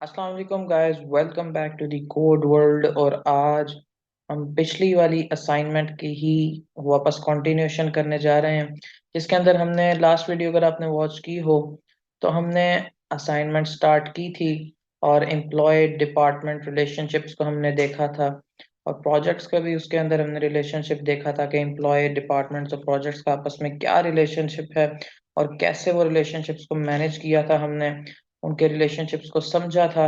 अस्सलाम वालेकुम guys, welcome back to the code world. और आज हम पिछली वाली असाइनमेंट की ही वापस कंटिन्यूशन करने जा रहे हैं, जिसके अंदर हमने लास्ट वीडियो अगर आपने वॉच की हो तो हमने असाइनमेंट स्टार्ट की थी और एम्प्लॉय डिपार्टमेंट रिलेशनशिप्स को हमने देखा था, और प्रोजेक्ट्स का भी उसके अंदर हमने रिलेशनशिप देखा था कि एम्प्लॉय डिपार्टमेंट्स और प्रोजेक्ट्स का आपस में क्या रिलेशनशिप है और कैसे वो रिलेशनशिप्स को मैनेज किया था हमने, उनके रिलेशनशिप्स को समझा था।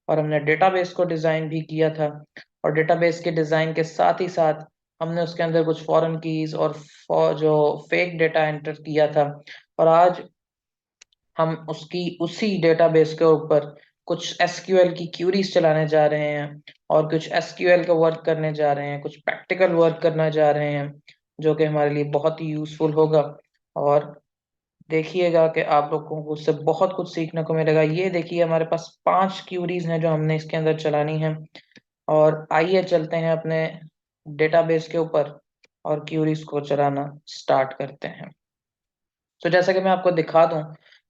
और हमने डेटाबेस को डिज़ाइन भी किया था, और डेटाबेस के डिज़ाइन के साथ ही साथ हमने उसके अंदर कुछ फॉरेन कीज और जो फेक डेटा एंटर किया था। और आज हम उसकी उसी डेटाबेस के ऊपर कुछ एसक्यूएल की क्यूरीज चलाने जा रहे हैं, और कुछ एसक्यूएल का वर्क करने जा रहे हैं, कुछ प्रैक्टिकल वर्क करना जा रहे हैं, जो कि हमारे लिए बहुत ही यूजफुल होगा। और देखिएगा कि आप लोगों को उससे बहुत कुछ सीखने को मिलेगा। ये देखिए, हमारे पास 5 क्यूरीज हैं जो हमने इसके अंदर चलानी है। और आइए चलते हैं अपने डेटाबेस के ऊपर और क्यूरीज को चलाना स्टार्ट करते हैं। तो जैसा कि मैं आपको दिखा दूं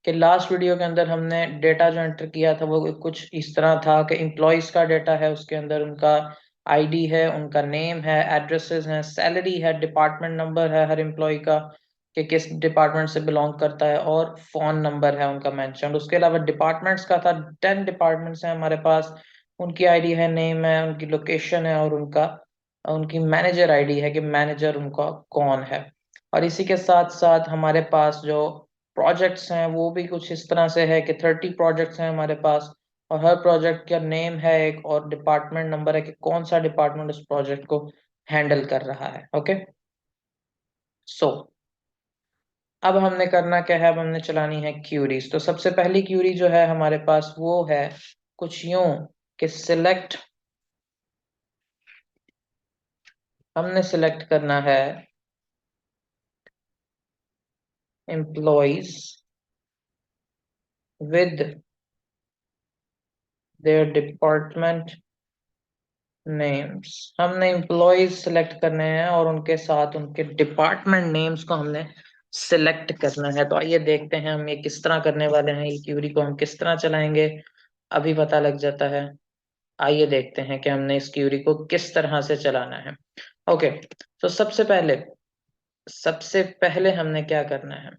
कि लास्ट वीडियो के अंदर हमने डेटा जो एंटर किया था वो कुछ इस तरह था कि एम्प्लॉयज का डेटा है, उसके अंदर उनका आईडी है, उनका नेम है, एड्रेसेस हैं, सैलरी है, डिपार्टमेंट नंबर है हर एम्प्लॉय का कि किस डिपार्टमेंट से बिलोंग करता है, और फोन नंबर है उनका मेंशन। उसके अलावा डिपार्टमेंट्स का था, 10 डिपार्टमेंट्स हैं हमारे पास, उनकी आईडी है, नेम है, उनकी लोकेशन है, और उनका उनकी मैनेजर आईडी है कि मैनेजर उनका कौन है। और इसी के साथ साथ हमारे पास जो प्रोजेक्ट्स हैं वो भी कुछ इस तरह से है कि 30 प्रोजेक्ट्स हैं हमारे पास, और हर प्रोजेक्ट का नेम है एक, और डिपार्टमेंट नंबर है कि कौन सा डिपार्टमेंट उस प्रोजेक्ट को हैंडल कर रहा है। ओके, सो अब हमने करना क्या है, अब हमने चलानी है क्यूरीज। तो सबसे पहली क्यूरी जो है हमारे पास वो है कुछ यूं कि सिलेक्ट, हमने सिलेक्ट करना है employees with their department names. हमने एम्प्लॉयज सिलेक्ट करने हैं और उनके साथ उनके डिपार्टमेंट नेम्स को हमने सिलेक्ट करना है। तो आइए देखते हैं हम ये किस तरह करने वाले हैं, ये क्यूरी को हम किस तरह चलाएंगे, अभी पता लग जाता है। आइए देखते हैं कि हमने इस क्यूरी को किस तरह से चलाना है। ओके, तो सबसे पहले हमने क्या करना है,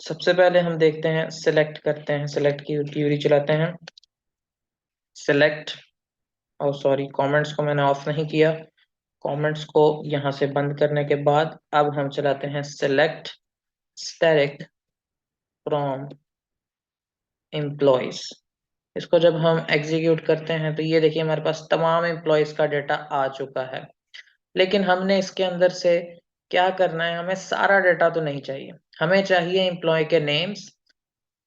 सबसे पहले हम देखते हैं, सिलेक्ट करते हैं, सिलेक्ट की क्यूरी चलाते हैं। सिलेक्ट, ओ सॉरी, कमेंट्स को मैंने ऑफ नहीं किया। कमेंट्स को यहाँ से बंद करने के बाद अब हम चलाते हैं सिलेक्ट स्टैटिक फ्रॉम एम्प्लॉयज। इसको जब हम एग्जीक्यूट करते हैं तो ये देखिए हमारे पास तमाम एम्प्लॉयज का डेटा आ चुका है। लेकिन हमने इसके अंदर से क्या करना है, हमें सारा डेटा तो नहीं चाहिए, हमें चाहिए एम्प्लॉय के नेम्स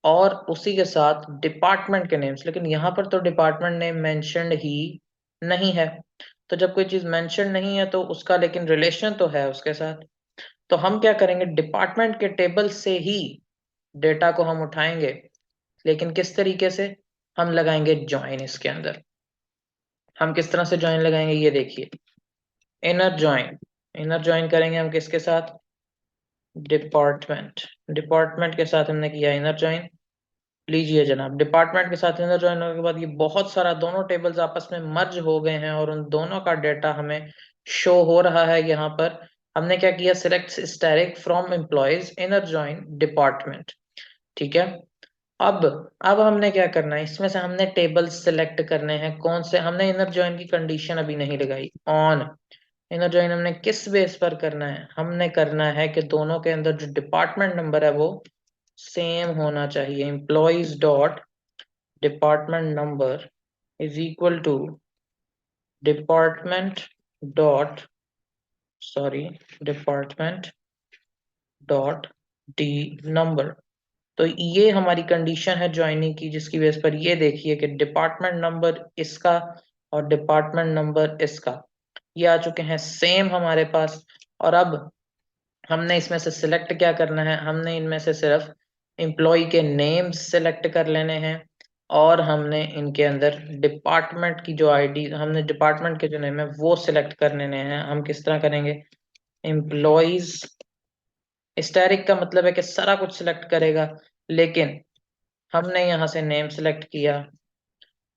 और उसी के साथ डिपार्टमेंट के नेम्स। लेकिन यहाँ पर तो डिपार्टमेंट नेम मेंशन्ड ही नहीं है। तो जब कोई चीज मेंशन नहीं है तो उसका लेकिन रिलेशन तो है उसके साथ। तो हम क्या करेंगे, डिपार्टमेंट के टेबल से ही डेटा को हम उठाएंगे। लेकिन किस तरीके से, हम लगाएंगे ज्वाइन इसके अंदर। हम किस तरह से ज्वाइन लगाएंगे ये देखिए, इनर ज्वाइन। इनर ज्वाइन करेंगे हम किसके साथ, डिपार्टमेंट। डिपार्टमेंट के साथ हमने किया इनर ज्वाइन। लीजिए जनाब, डिपार्टमेंट के साथ इनर ज्वाइन होने के बाद ये बहुत सारा दोनों टेबल्स आपस में मर्ज हो गए हैं और उन दोनों का डेटा हमें शो हो रहा है यहाँ पर। हमने क्या किया, select static from employees inner join department. ठीक है। अब अब हमने क्या करना है, इसमें से हमने टेबल सिलेक्ट करने हैं। कौन से, हमने इनर ज्वाइन की कंडीशन अभी नहीं लगाई ऑन। इनर ज्वाइन हमने किस बेस पर करना है, हमने करना है कि दोनों के अंदर जो डिपार्टमेंट नंबर है वो सेम होना चाहिए। Employees dot department number is equal to department dot, sorry, department dot D number. तो ये हमारी कंडीशन है ज्वाइनिंग की, जिसकी बेस पर ये देखिए कि डिपार्टमेंट नंबर इसका और डिपार्टमेंट नंबर इसका ये आ चुके हैं सेम हमारे पास। और अब हमने इसमें से सिलेक्ट क्या करना है, हमने इनमें से सिर्फ एम्प्लॉय के नेम्स सिलेक्ट कर लेने हैं, और हमने इनके अंदर डिपार्टमेंट की जो आईडी, हमने डिपार्टमेंट के जो नेम है वो सिलेक्ट कर लेने हैं। हम किस तरह करेंगे, एम्प्लॉयज स्टैटिक का मतलब है कि सारा कुछ सिलेक्ट करेगा, लेकिन हमने यहाँ से नेम सेलेक्ट किया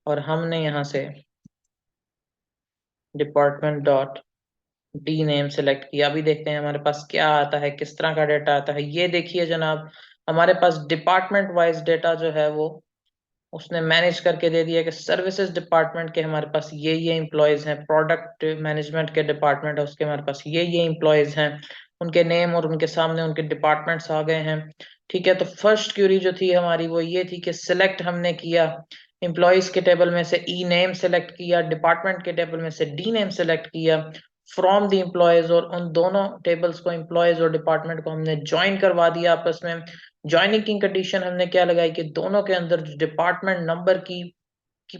और हमने यहाँ से department dot D name select किया। अभी देखते हैं हमारे पास क्या आता है, किस तरह का डेटा आता है। ये देखिए जनाब, हमारे पास डिपार्टमेंट वाइज डेटा जो है वो उसने मैनेज करके दे दिया कि सर्विसेज डिपार्टमेंट के हमारे पास ये एम्प्लॉयज हैं, प्रोडक्ट मैनेजमेंट के डिपार्टमेंट है उसके हमारे पास ये एम्प्लॉयज हैं, उनके नेम और उनके सामने उनके डिपार्टमेंट्स आ गए हैं। ठीक है, तो फर्स्ट क्यूरी जो थी हमारी वो ये थी कि सिलेक्ट हमने किया एम्प्लॉयज के टेबल में से ई नेम सेलेक्ट किया, डिपार्टमेंट के टेबल में से डी नेम सेलेक्ट किया फ्रॉम द एम्प्लॉयज, और उन दोनों टेबल्स को एम्प्लॉयज और डिपार्टमेंट को हमने ज्वाइन करवा दिया आपस में। ज्वाइनिंग की कंडीशन हमने क्या लगाई कि दोनों के अंदर जो डिपार्टमेंट नंबर की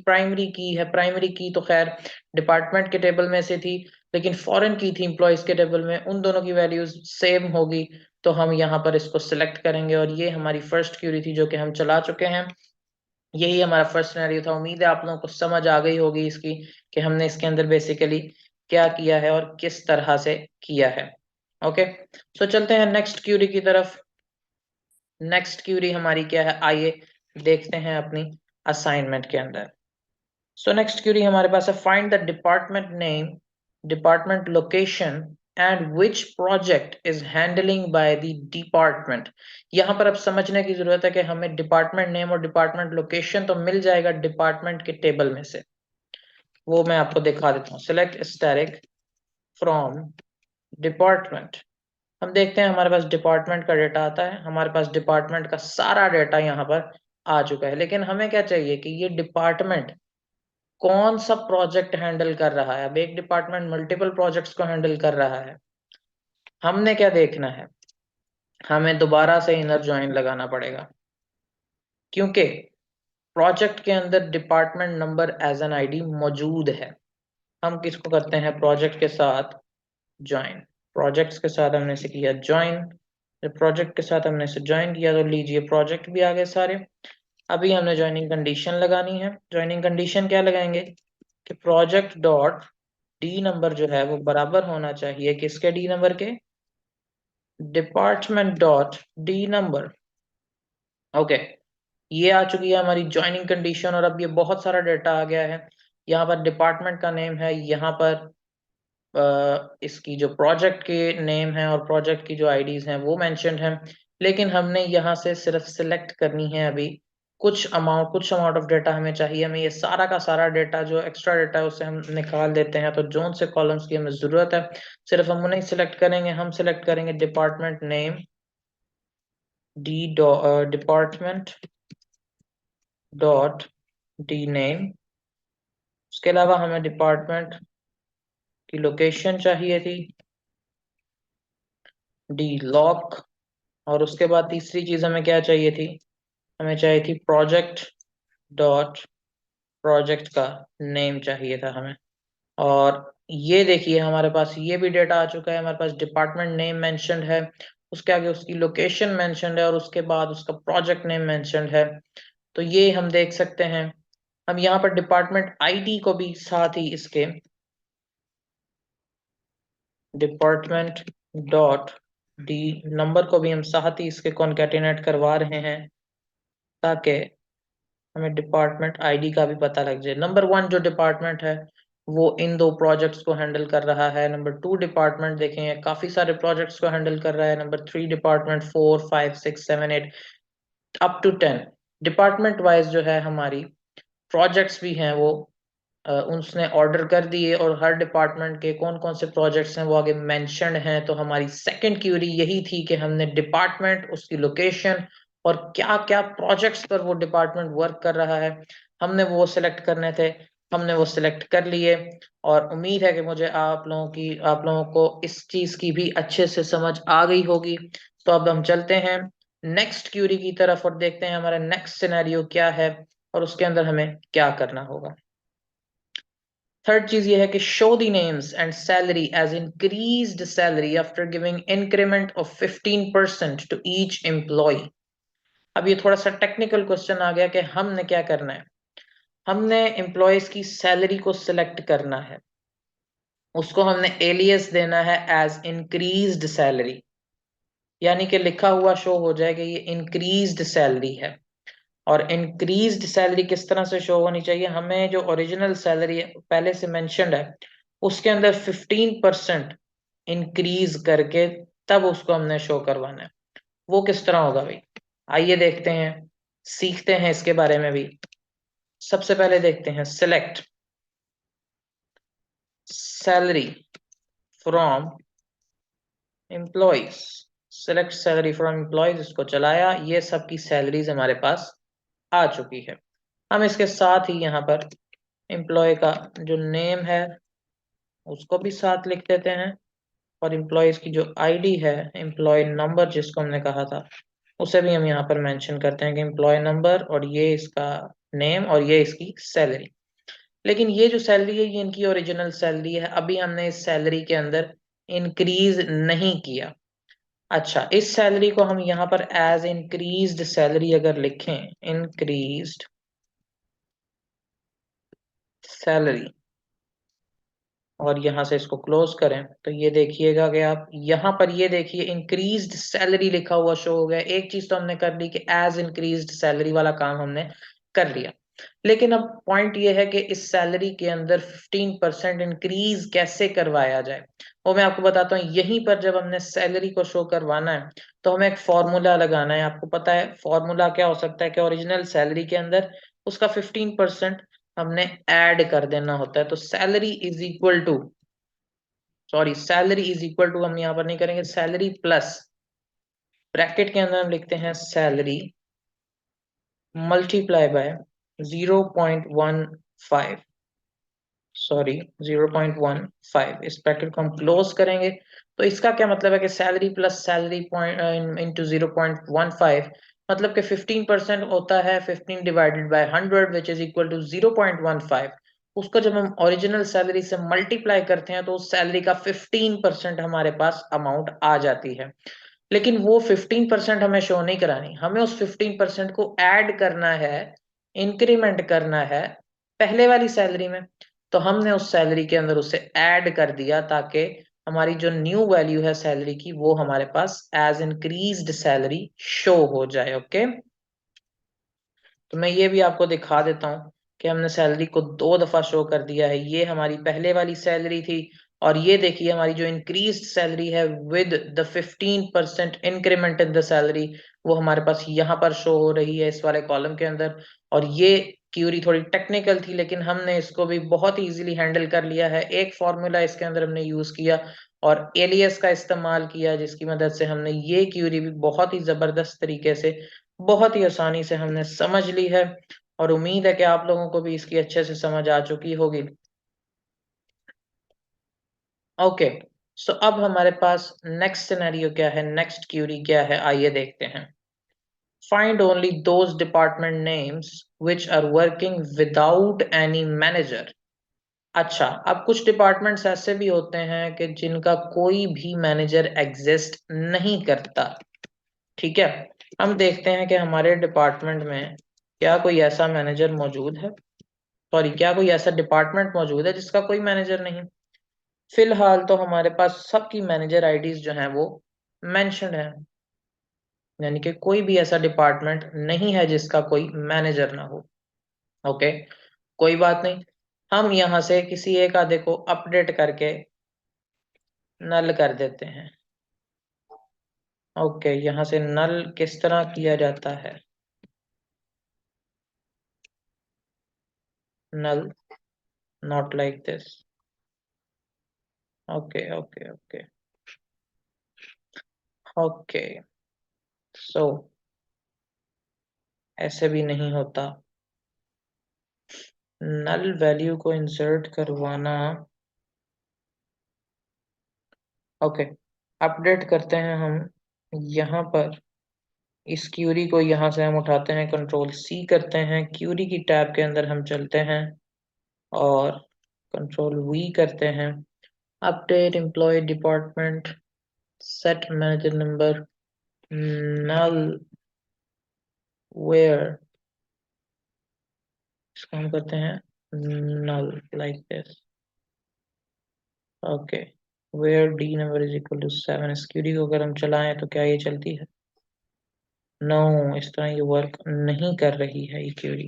प्राइमरी की है, प्राइमरी की तो खैर डिपार्टमेंट के टेबल में से थी, लेकिन फॉरेन की थी एम्प्लॉयज के टेबल में, उन दोनों की वैल्यूज सेम होगी। तो हम यहाँ पर इसको सिलेक्ट करेंगे और ये हमारी फर्स्ट क्यूरी थी जो कि हम चला चुके हैं। यही हमारा फर्स्ट सिनेरियो था। उम्मीद है आप लोगों को समझ आ गई होगी इसकी कि हमने इसके अंदर बेसिकली क्या किया है और किस तरह से किया है। ओके, सो चलते हैं नेक्स्ट क्यूरी की तरफ। नेक्स्ट क्यूरी हमारी क्या है, आइए देखते हैं अपनी असाइनमेंट के अंदर। सो नेक्स्ट क्यूरी हमारे पास है, find the department name, department location and which project is handling by the department. यहाँ पर अब समझने की जरूरत है कि हमें डिपार्टमेंट नेम और डिपार्टमेंट लोकेशन तो मिल जाएगा डिपार्टमेंट के टेबल में से, वो मैं आपको दिखा देता हूँ। Select static from department. हम देखते हैं हमारे पास डिपार्टमेंट का डेटा आता है, हमारे पास डिपार्टमेंट का सारा डेटा यहाँ पर आ चुका है, लेकिन हमें क्या चाहिए कि ये डिपार्टमेंट कौन सा प्रोजेक्ट हैंडल कर रहा है। अब एक डिपार्टमेंट मल्टीपल प्रोजेक्ट्स को हैंडल कर रहा है, हमने क्या देखना है, हमें दोबारा से इनर ज्वाइन लगाना पड़ेगा, क्योंकि प्रोजेक्ट के अंदर department number as an ID मौजूद है। हम किसको करते हैं, प्रोजेक्ट के साथ ज्वाइन। प्रोजेक्ट्स के साथ हमने से किया ज्वाइन, जब प्रोजेक्ट के साथ हमने से ज्वाइन किया तो लीजिए प्रोजेक्ट भी आ गए सारे। अभी हमने ज्वाइनिंग कंडीशन लगानी है। ज्वाइनिंग कंडीशन क्या लगाएंगे कि प्रोजेक्ट डॉट डी नंबर जो है वो बराबर होना चाहिए किसके, डी नंबर के, department dot D number. Okay, ये आ चुकी है हमारी ज्वाइनिंग कंडीशन और अब ये बहुत सारा डेटा आ गया है। यहाँ पर डिपार्टमेंट का नेम है, यहाँ पर इसकी जो प्रोजेक्ट के नेम है और प्रोजेक्ट की जो आईडीज हैं वो मेंशन्ड हैं, लेकिन हमने यहाँ से सिर्फ सिलेक्ट करनी है अभी कुछ अमाउंट ऑफ डेटा हमें चाहिए। हमें ये सारा का सारा डेटा जो एक्स्ट्रा डेटा है उसे हम निकाल देते हैं। तो जोन से कॉलम्स की हमें जरूरत है, सिर्फ हम उन्हें सिलेक्ट करेंगे। हम सिलेक्ट करेंगे department name D department dot D name. उसके अलावा हमें डिपार्टमेंट की लोकेशन चाहिए थी, डी लॉक। और उसके बाद तीसरी चीज हमें क्या चाहिए थी, हमें चाहिए थी प्रोजेक्ट डॉट प्रोजेक्ट का नेम चाहिए था हमें। और ये देखिए हमारे पास ये भी डेटा आ चुका है, हमारे पास डिपार्टमेंट नेम मेंशन्ड है, उसके आगे उसकी लोकेशन मेंशन्ड है और उसके बाद उसका प्रोजेक्ट नेम मेंशन्ड है। तो ये हम देख सकते हैं। हम यहाँ पर डिपार्टमेंट आईडी को भी साथ ही इसके डिपार्टमेंट डॉट डी नंबर को भी हम साथ ही इसके कॉन्केटिनेट करवा रहे हैं, ताकि हमें डिपार्टमेंट आईडी का भी पता लग जाए। नंबर वन जो डिपार्टमेंट है वो इन दो प्रोजेक्ट्स को हैंडल कर रहा है। नंबर टू डिपार्टमेंट देखेंगे काफी सारे प्रोजेक्ट्स को हैंडल कर रहा है। Number three department 4 5 6 7 8 up to 10 department wise जो है हमारी प्रोजेक्ट्स भी हैं वो उसने ऑर्डर कर दिए, और हर डिपार्टमेंट के कौन कौन से प्रोजेक्ट्स हैं वो आगे मेंशन्ड हैं। तो हमारी सेकंड क्यूरी यही थी कि हमने डिपार्टमेंट, उसकी लोकेशन और क्या क्या प्रोजेक्ट्स पर वो डिपार्टमेंट वर्क कर रहा है, हमने वो सिलेक्ट करने थे। हमने वो सिलेक्ट कर लिए और उम्मीद है कि मुझे आप लोगों को इस चीज की भी अच्छे से समझ आ गई होगी। तो अब हम चलते हैं नेक्स्ट क्यूरी की तरफ और देखते हैं हमारा नेक्स्ट सिनेरियो क्या है और उसके अंदर हमें क्या करना होगा। थर्ड चीज ये है कि show the names and salary as increased salary after giving increment of 15% to each employee. अब ये थोड़ा सा टेक्निकल क्वेश्चन आ गया कि हमने क्या करना है, हमने एम्प्लॉयज की सैलरी को सिलेक्ट करना है, उसको हमने एलियस देना है एज इंक्रीज्ड सैलरी, यानी कि लिखा हुआ शो हो जाए कि ये इंक्रीज्ड सैलरी है। और इंक्रीज्ड सैलरी किस तरह से शो होनी चाहिए, हमें जो ओरिजिनल सैलरी पहले से मेंशन्ड है उसके अंदर 15% इंक्रीज करके तब उसको हमने शो करवाना है। वो किस तरह होगा भाई, आइए देखते हैं, सीखते हैं इसके बारे में भी। सबसे पहले देखते हैं, select salary from employees, select salary from employees, इसको चलाया, ये सबकी सैलरीज हमारे पास आ चुकी है। हम इसके साथ ही यहाँ पर एम्प्लॉय का जो नेम है उसको भी साथ लिख देते हैं, और एम्प्लॉयज की जो आईडी है, एम्प्लॉय नंबर जिसको हमने कहा था, उसे भी हम यहाँ पर मेंशन करते हैं कि एम्प्लॉय नंबर, और ये इसका नेम, और ये इसकी सैलरी। लेकिन ये जो सैलरी है ये इनकी ओरिजिनल सैलरी है, अभी हमने इस सैलरी के अंदर इंक्रीज नहीं किया। अच्छा, इस सैलरी को हम यहाँ पर एज इंक्रीज्ड सैलरी अगर लिखें, इंक्रीज्ड सैलरी, और यहां से इसको क्लोज करें, तो ये देखिएगा कि आप यहाँ पर ये देखिए इंक्रीज्ड सैलरी लिखा हुआ शो हो गया। एक चीज तो हमने कर ली कि एज इंक्रीज्ड सैलरी वाला काम हमने कर लिया, लेकिन अब पॉइंट ये है कि इस सैलरी के अंदर 15% इंक्रीज कैसे करवाया जाए, वो मैं आपको बताता हूँ। यहीं पर जब हमने सैलरी को शो करवाना है तो हमें एक फॉर्मूला लगाना है। आपको पता है फॉर्मूला क्या हो सकता है कि ओरिजिनल सैलरी के अंदर उसका 15% हमने ऐड कर देना होता है। तो salary is equal to, sorry, salary is equal to हम यहाँ पर नहीं करेंगे, सैलरी प्लस, ब्रैकेट के अंदर हम लिखते हैं सैलरी मल्टीप्लाई बाय 0.15, सॉरी 0.15, इस ब्रैकेट को हम क्लोज करेंगे। तो इसका क्या मतलब है कि salary plus salary point into 0.15, मतलब कि 15% होता है 15 divided by 100 which is equal to 0.15। उसको जब हम ओरिजिनल सैलरी से मल्टीप्लाई करते हैं तो उस सैलरी का 15% हमारे पास अमाउंट आ जाती है। लेकिन वो 15% हमें शो नहीं करानी, हमें उस 15% को ऐड करना है, इंक्रीमेंट करना है पहले वाली सैलरी में। तो हमने उस सैलरी के अंदर उसे ऐड कर दिया ताकि हमारी जो न्यू वैल्यू है सैलरी की वो हमारे पास एज इंक्रीज्ड सैलरी शो हो जाए। ओके, तो मैं ये भी आपको दिखा देता हूँ कि हमने सैलरी को 2 दफा शो कर दिया है। ये हमारी पहले वाली सैलरी थी, और ये देखिए हमारी जो इंक्रीज्ड सैलरी है with the 15% increment in the salary, वो हमारे पास यहाँ पर शो हो रही है इस वाले कॉलम के अंदर। और ये क्यूरी थोड़ी टेक्निकल थी, लेकिन हमने इसको भी बहुत ही इजीली हैंडल कर लिया है। एक फॉर्मूला इसके अंदर हमने यूज किया और एलियस का इस्तेमाल किया, जिसकी मदद से हमने ये क्यूरी भी बहुत ही जबरदस्त तरीके से, बहुत ही आसानी से हमने समझ ली है। और उम्मीद है कि आप लोगों को भी इसकी अच्छे से समझ आ चुकी होगी। ओके, सो अब हमारे पास नेक्स्ट सिनेरियो क्या है, नेक्स्ट क्यूरी क्या है, आइए देखते हैं। Find only those department names which are working without any manager. अच्छा, अब कुछ डिपार्टमेंट्स ऐसे भी होते हैं कि जिनका कोई भी मैनेजर एग्जिस्ट नहीं करता। ठीक है, हम देखते हैं कि हमारे डिपार्टमेंट में क्या कोई ऐसा मैनेजर मौजूद है, सॉरी क्या कोई ऐसा डिपार्टमेंट मौजूद है जिसका कोई मैनेजर नहीं। फिलहाल तो हमारे पास सबकी मैनेजर आईडीज जो हैं वो मेंशन्ड है, यानी कि कोई भी ऐसा डिपार्टमेंट नहीं है जिसका कोई मैनेजर ना हो। ओके, कोई बात नहीं, हम यहाँ से किसी एक आधे को अपडेट करके नल कर देते हैं। ओके, यहाँ से नल किस तरह किया जाता है, null not like this. Okay okay okay okay, so ऐसे भी नहीं होता, नल वैल्यू को इंसर्ट करवाना। ओके, अपडेट करते हैं हम यहाँ पर, इस क्यूरी को यहाँ से हम उठाते हैं, कंट्रोल सी करते हैं, क्यूरी की टैब के अंदर हम चलते हैं और कंट्रोल वी करते हैं, update employ department, set manager number, null where, इसको हम करते हैं null like this. Okay, where D number is equal to 7, इस क्यूरी को अगर हम चलाएं तो क्या ये चलती है? नो, इस तरह ये वर्क नहीं कर रही है ये क्वेरी।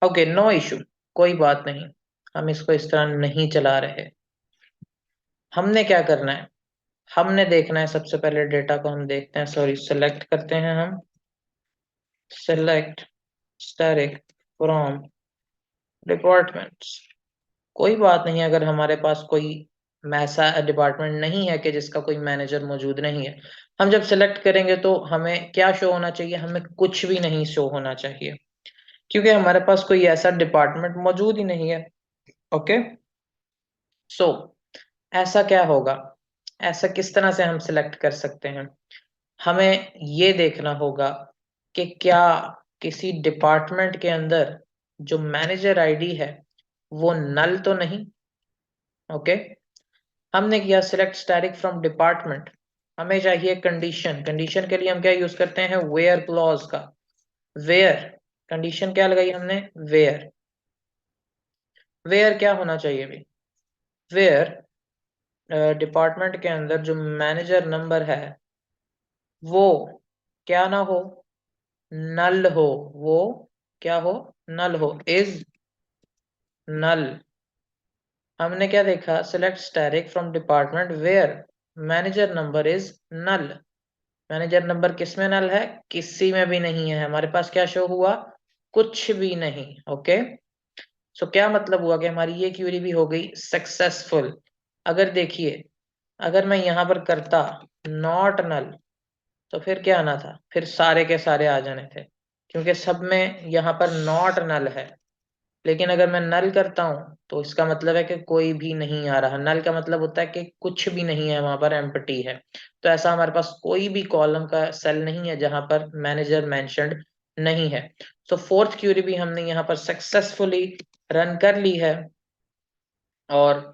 ओके, नो इशू, कोई बात नहीं, हम इसको इस तरह नहीं चला रहे। हमने क्या करना है, हमने देखना है सबसे पहले डेटा को हम देखते हैं, सॉरी सेलेक्ट करते हैं हम, सेलेक्ट स्टैटिक फ्रॉम डिपार्टमेंट्स। कोई बात नहीं अगर हमारे पास कोई ऐसा डिपार्टमेंट नहीं है कि जिसका कोई मैनेजर मौजूद नहीं है। हम जब सेलेक्ट करेंगे तो हमें क्या शो होना चाहिए, हमें कुछ भी नहीं शो होना चाहिए, क्योंकि हमारे पास कोई ऐसा डिपार्टमेंट मौजूद ही नहीं है। ओके, सो ऐसा क्या होगा, ऐसा किस तरह से हम सिलेक्ट कर सकते हैं, हमें ये देखना होगा कि क्या किसी डिपार्टमेंट के अंदर जो मैनेजर आईडी है वो नल तो नहीं। ओके, हमने किया सिलेक्ट स्टैटिक फ्रॉम डिपार्टमेंट, हमें चाहिए कंडीशन, कंडीशन के लिए हम क्या यूज करते हैं, वेयर क्लॉज का। वेयर कंडीशन क्या लगाई हमने, वेयर, वेयर क्या होना चाहिए भाई, वेयर डिपार्टमेंट के अंदर जो मैनेजर नंबर है वो क्या ना हो, नल हो, वो क्या हो, नल हो, इज नल। हमने क्या देखा, select static from department where manager number is null. Manager number किस में नल है, किसी में भी नहीं है, हमारे पास क्या शो हुआ, कुछ भी नहीं। ओके, सो क्या मतलब हुआ कि हमारी ये क्यूरी भी हो गई सक्सेसफुल। अगर देखिए, अगर मैं यहां पर करता नॉट नल तो फिर क्या आना था, फिर सारे के सारे आ जाने थे, क्योंकि सब में यहाँ पर नॉट नल है। लेकिन अगर मैं नल करता हूँ तो इसका मतलब है कि कोई भी नहीं आ रहा, नल का मतलब होता है कि कुछ भी नहीं है, वहां पर एम्प्टी है। तो ऐसा हमारे पास कोई भी कॉलम का सेल नहीं है जहां पर मैनेजर मेंशन्ड नहीं है। तो फोर्थ क्यूरी भी हमने यहाँ पर सक्सेसफुली रन कर ली है। और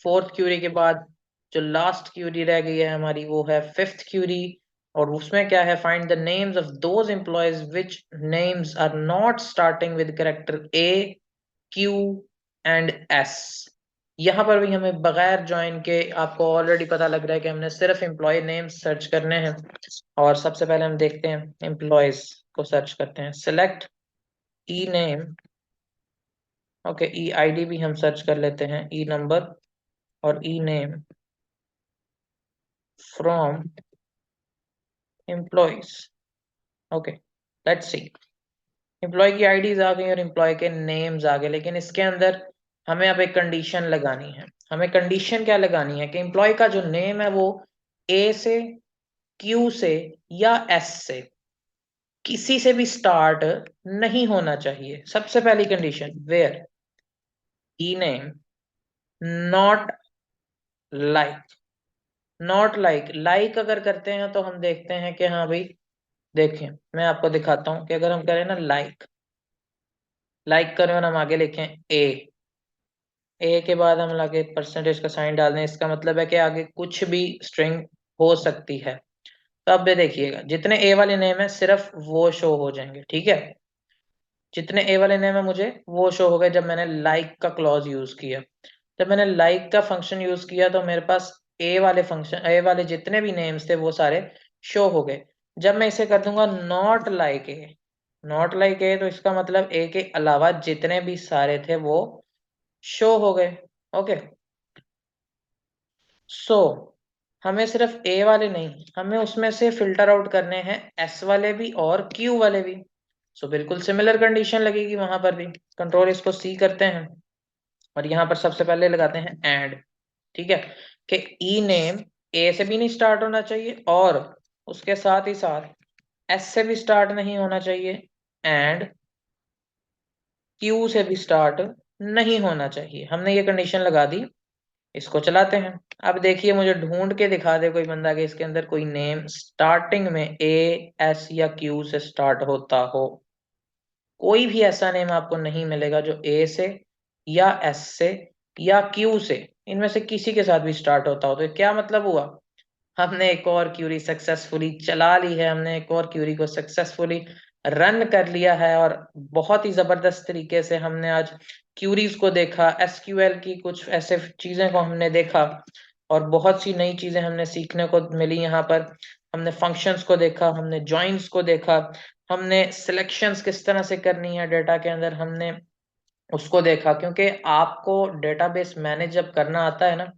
फोर्थ क्यूरी के बाद जो लास्ट क्यूरी रह गई है हमारी वो है फिफ्थ क्यूरी। और उसमें क्या है, find the names of those employees which names are not starting with character A, Q and S. यहाँ पर भी हमें बगैर ज्वाइन के, आपको ऑलरेडी पता लग रहा है कि हमने सिर्फ एम्प्लॉय नेम सर्च करने हैं। और सबसे पहले हम देखते हैं एम्प्लॉयज को सर्च करते हैं, select E name. Okay, E ID भी हम सर्च कर लेते हैं, ई नंबर और E name from employees. Okay, let's see, employ की आईडीज आ गई और एम्प्लॉय के नेम्स आ गए, लेकिन इसके अंदर हमें अब एक कंडीशन लगानी है। हमें कंडीशन क्या लगानी है कि एम्प्लॉय का जो नेम है वो ए से, क्यू से या एस से, किसी से भी स्टार्ट नहीं होना चाहिए। सबसे पहली condition, where E name not like, not like, like अगर करते हैं तो हम देखते हैं कि हाँ भाई, देखें मैं आपको दिखाता हूं कि अगर हम करें ना लाइक, लाइक करें और हम आगे लिखें ए, ए के बाद हम आगे परसेंटेज का साइन डाल दें, इसका मतलब है कि आगे कुछ भी स्ट्रिंग हो सकती है। तो अब ये देखिएगा, जितने ए वाले नेम है सिर्फ वो शो हो जाएंगे, ठीक है। जितने ए वाले नेम है मुझे वो शो हो गए जब मैंने लाइक का क्लॉज यूज किया। जब मैंने लाइक का फंक्शन यूज किया तो मेरे पास ए वाले फंक्शन, ए वाले जितने भी नेम्स थे वो सारे शो हो गए। जब मैं इसे कर दूंगा not like a, not like a, तो इसका मतलब ए के अलावा जितने भी सारे थे वो शो हो गए। ओके, सो हमें सिर्फ ए वाले नहीं, हमें उसमें से फिल्टर आउट करने हैं एस वाले भी और क्यू वाले भी। सो बिल्कुल सिमिलर कंडीशन लगेगी वहां पर भी। कंट्रोल इसको सी करते हैं और यहाँ पर सबसे पहले लगाते हैं एंड, ठीक है, कि ई नेम ए से भी नहीं स्टार्ट होना चाहिए और उसके साथ ही साथ एस से भी स्टार्ट नहीं होना चाहिए एंड क्यू से भी स्टार्ट नहीं होना चाहिए। हमने ये कंडीशन लगा दी, इसको चलाते हैं। अब देखिए, मुझे ढूंढ के दिखा दे कोई बंदा कि इसके अंदर कोई नेम स्टार्टिंग में ए, एस या क्यू से स्टार्ट होता हो। कोई भी ऐसा नेम आपको नहीं मिलेगा जो ए से या एस से या क्यू से, इनमें से किसी के साथ भी स्टार्ट होता हो। तो क्या मतलब हुआ, हमने एक और क्यूरी सक्सेसफुली चला ली है, हमने एक और क्यूरी को सक्सेसफुली रन कर लिया है। और बहुत ही जबरदस्त तरीके से हमने आज क्यूरीज को देखा, एसक्यूएल की कुछ ऐसे चीजें को हमने देखा और बहुत सी नई चीजें हमने सीखने को मिली यहाँ पर। हमने फंक्शंस को देखा, हमने जॉइंट्स को देखा, हमने सिलेक्शंस किस तरह से करनी है डेटा के अंदर, हमने उसको देखा। क्योंकि आपको डेटाबेस मैनेज जब करना आता है ना,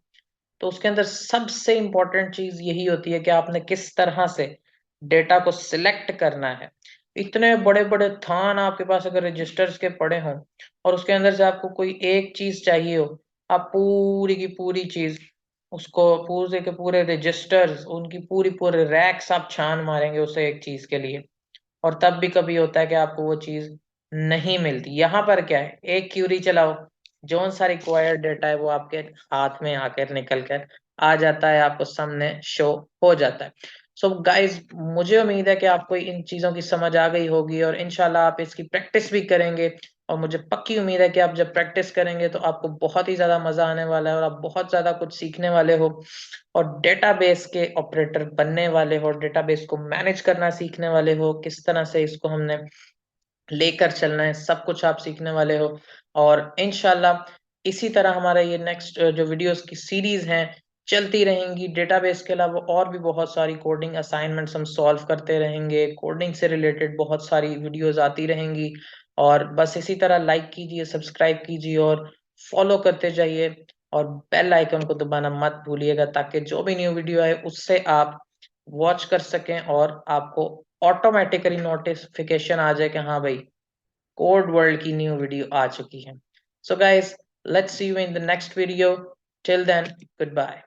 तो उसके अंदर सबसे इंपॉर्टेंट चीज यही होती है कि आपने किस तरह से डेटा को सिलेक्ट करना है। इतने बड़े बड़े थान आपके पास अगर रजिस्टर्स के पड़े हों और उसके अंदर से आपको कोई एक चीज चाहिए हो, आप पूरी की पूरी चीज उसको, पूरे के पूरे रजिस्टर्स, उनकी पूरी पूरे रैक्स आप छान मारेंगे उसे एक चीज के लिए, और तब भी कभी होता है कि आपको वो चीज नहीं मिलती। यहाँ पर क्या है, एक क्यूरी चलाओ, जो सा रिक्वायर्ड डेटा है वो आपके हाथ में आकर निकल कर आ जाता है, आपको सामने शो हो जाता है। सो गाइस, मुझे उम्मीद है कि आपको इन चीजों की समझ आ गई होगी और इंशाल्लाह आप इसकी प्रैक्टिस भी करेंगे। और मुझे पक्की उम्मीद है कि आप जब प्रैक्टिस करेंगे तो आपको बहुत ही ज्यादा मजा आने वाला है और आप बहुत ज्यादा कुछ सीखने वाले हो और डेटाबेस के ऑपरेटर बनने वाले हो, डेटाबेस को मैनेज करना सीखने वाले हो, किस तरह से इसको हमने लेकर चलना है, सब कुछ आप सीखने वाले हो। और इंशाल्लाह इसी तरह हमारा ये नेक्स्ट जो वीडियोस की सीरीज हैं चलती रहेंगी। डेटाबेस के अलावा और भी बहुत सारी कोडिंग असाइनमेंट्स हम सॉल्व करते रहेंगे, कोडिंग से रिलेटेड बहुत सारी वीडियोस आती रहेंगी। और बस इसी तरह लाइक कीजिए, सब्सक्राइब कीजिए और फॉलो करते जाइए, और बेल आइकन को दबाना मत भूलिएगा, ताकि जो भी न्यू वीडियो आए उससे आप वॉच कर सकें और आपको ऑटोमेटिकली नोटिफिकेशन आ जाए कि हाँ भाई, कोड वर्ल्ड की न्यू वीडियो आ चुकी है। So guys, let's see you in the next video. Till then, good bye.